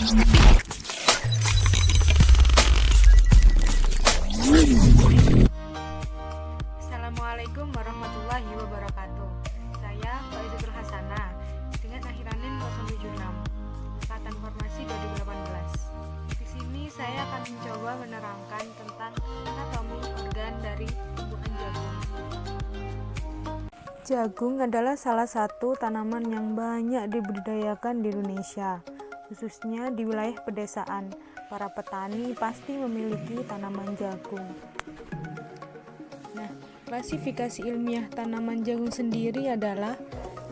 Assalamualaikum warahmatullahi wabarakatuh. Saya Faizatul Hasanah dengan akhiran NIM 076 Angkatan Formasi 2018. Di sini saya akan mencoba menerangkan tentang anatomi organ dari tumbuhan jagung. Jagung adalah salah satu tanaman yang banyak dibudidayakan di Indonesia, khususnya di wilayah pedesaan. Para petani pasti memiliki tanaman jagung. Nah, klasifikasi ilmiah tanaman jagung sendiri adalah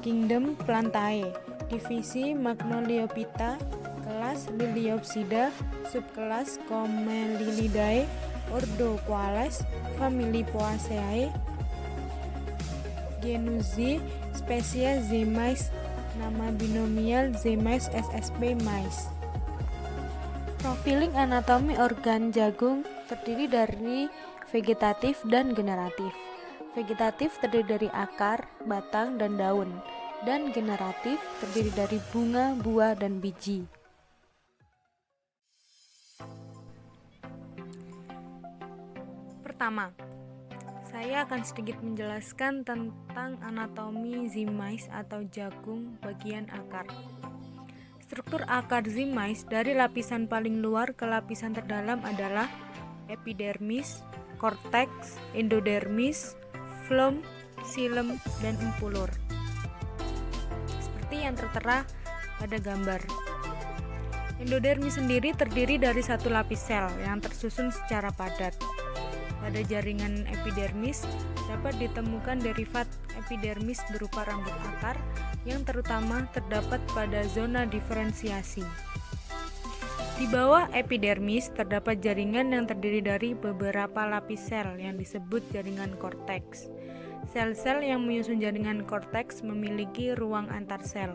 Kingdom Plantae, divisi Magnoliophyta, kelas Liliopsida, subkelas Commellidae, ordo Quales, famili Poaceae, genus Z, spesies Z. mais, nama binomial Z. mais ssp. mais. Profiling anatomi organ jagung terdiri dari vegetatif dan generatif. Vegetatif terdiri dari akar, batang, dan daun, dan generatif terdiri dari bunga, buah, dan biji. Pertama, saya akan sedikit menjelaskan tentang anatomi Z. mais atau jagung bagian akar. Struktur akar Z. mais dari lapisan paling luar ke lapisan terdalam adalah epidermis, korteks, endodermis, floem, xilem, dan umpulur. Seperti yang tertera pada gambar. Endodermis sendiri terdiri dari satu lapis sel yang tersusun secara padat. Pada jaringan epidermis dapat ditemukan derivat epidermis berupa rambut akar yang terutama terdapat pada zona diferensiasi. Di bawah epidermis terdapat jaringan yang terdiri dari beberapa lapis sel yang disebut jaringan korteks. Sel-sel yang menyusun jaringan korteks memiliki ruang antar sel.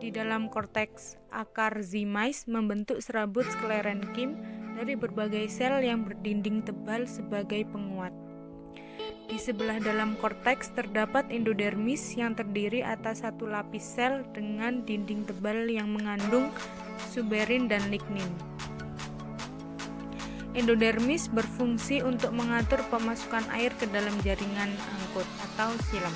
Di dalam korteks, akar Z. mais membentuk serabut sklerenkim dari berbagai sel yang berdinding tebal sebagai penguat. Di sebelah dalam korteks terdapat endodermis yang terdiri atas satu lapis sel dengan dinding tebal yang mengandung suberin dan lignin. Endodermis berfungsi untuk mengatur pemasukan air ke dalam jaringan angkut atau xilem.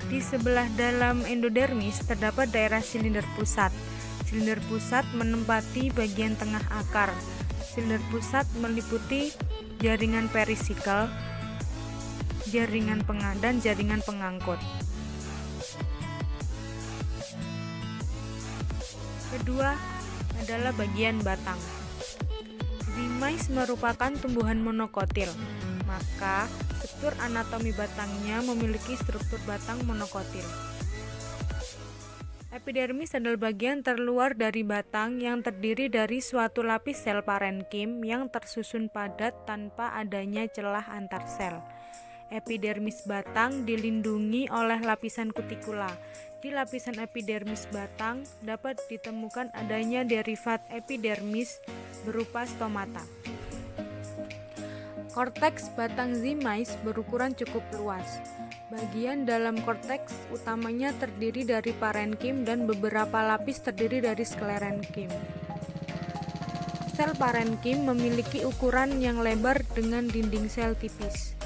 Di sebelah dalam endodermis terdapat daerah silinder pusat. Silinder pusat menempati bagian tengah akar. Silinder pusat meliputi jaringan perisikal, jaringan dan jaringan pengangkut. Kedua adalah bagian batang. Z. mais merupakan tumbuhan monokotil, maka struktur anatomi batangnya memiliki struktur batang monokotil. Epidermis adalah bagian terluar dari batang yang terdiri dari suatu lapis sel parenkim yang tersusun padat tanpa adanya celah antar sel. Epidermis batang dilindungi oleh lapisan kutikula. Di lapisan epidermis batang dapat ditemukan adanya derivat epidermis berupa stomata. Korteks batang Z. mais berukuran cukup luas. Bagian dalam korteks utamanya terdiri dari parenkim dan beberapa lapis terdiri dari sklerenkim. Sel parenkim memiliki ukuran yang lebar dengan dinding sel tipis.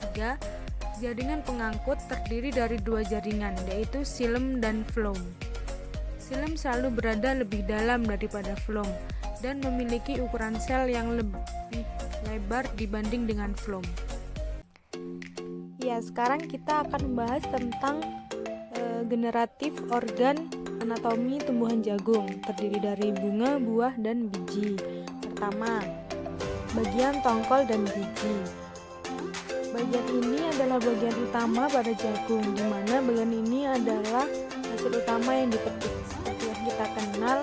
Ketiga, jaringan pengangkut terdiri dari dua jaringan, yaitu xilem dan floem. Xilem selalu berada lebih dalam daripada floem dan memiliki ukuran sel yang lebih lebar dibanding dengan floem. Ya, sekarang kita akan membahas tentang generatif organ anatomi tumbuhan jagung, terdiri dari bunga, buah, dan biji. Pertama, bagian tongkol dan biji. Bagian ini adalah bagian utama pada jagung, di mana bagian ini adalah hasil utama yang dipetik. Seperti yang kita kenal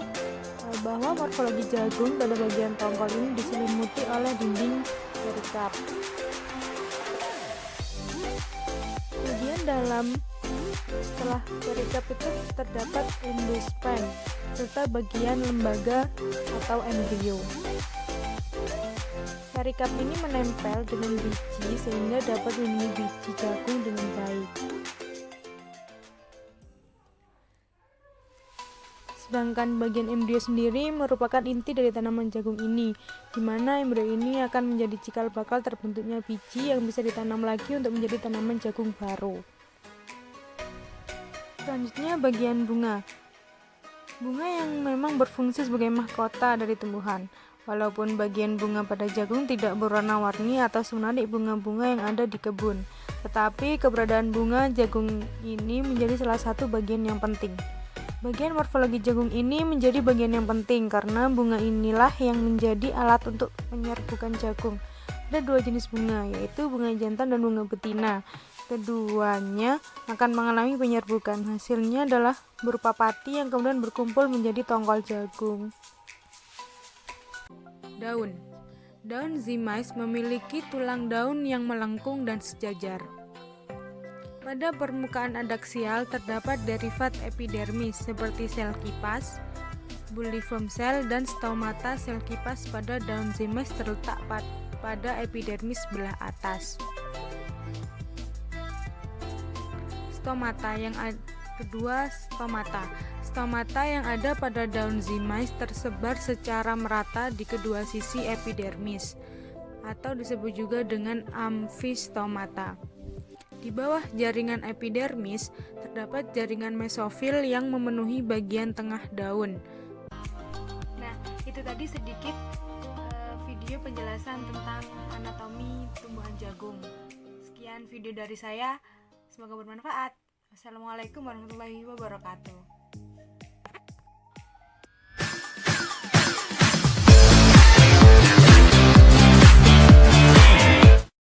bahwa morfologi jagung pada bagian tongkol ini diselimuti oleh dinding perikap. Kemudian setelah perikap itu terdapat endosperm serta bagian lembaga atau embrio. Perikap ini menempel dengan biji sehingga dapat melindungi biji jagung dengan baik. Sedangkan bagian embrio sendiri merupakan inti dari tanaman jagung ini, di mana embrio ini akan menjadi cikal bakal terbentuknya biji yang bisa ditanam lagi untuk menjadi tanaman jagung baru. Selanjutnya bagian bunga. Bunga yang memang berfungsi sebagai mahkota dari tumbuhan. Walaupun bagian bunga pada jagung tidak berwarna-warni atau semenarik bunga-bunga yang ada di kebun, tetapi keberadaan bunga jagung ini menjadi salah satu bagian yang penting. Bagian morfologi jagung ini menjadi bagian yang penting karena bunga inilah yang menjadi alat untuk penyerbukan jagung. Ada dua jenis bunga, yaitu bunga jantan dan bunga betina. Keduanya akan mengalami penyerbukan. Hasilnya adalah berupa pati yang kemudian berkumpul menjadi tongkol jagung. Daun. Daun zymais memiliki tulang daun yang melengkung dan sejajar. Pada permukaan adaksial terdapat derivat epidermis seperti sel kipas, bulliform cell, dan stomata. Sel kipas pada daun zymais terletak pada epidermis sebelah atas. Stomata yang kedua, stomata yang ada pada daun zymais tersebar secara merata di kedua sisi epidermis atau disebut juga dengan amfistomata. Di bawah jaringan epidermis terdapat jaringan mesofil yang memenuhi bagian tengah daun. Nah, itu tadi sedikit video penjelasan tentang anatomi tumbuhan jagung. Sekian video dari saya, semoga bermanfaat. Wassalamualaikum warahmatullahi wabarakatuh.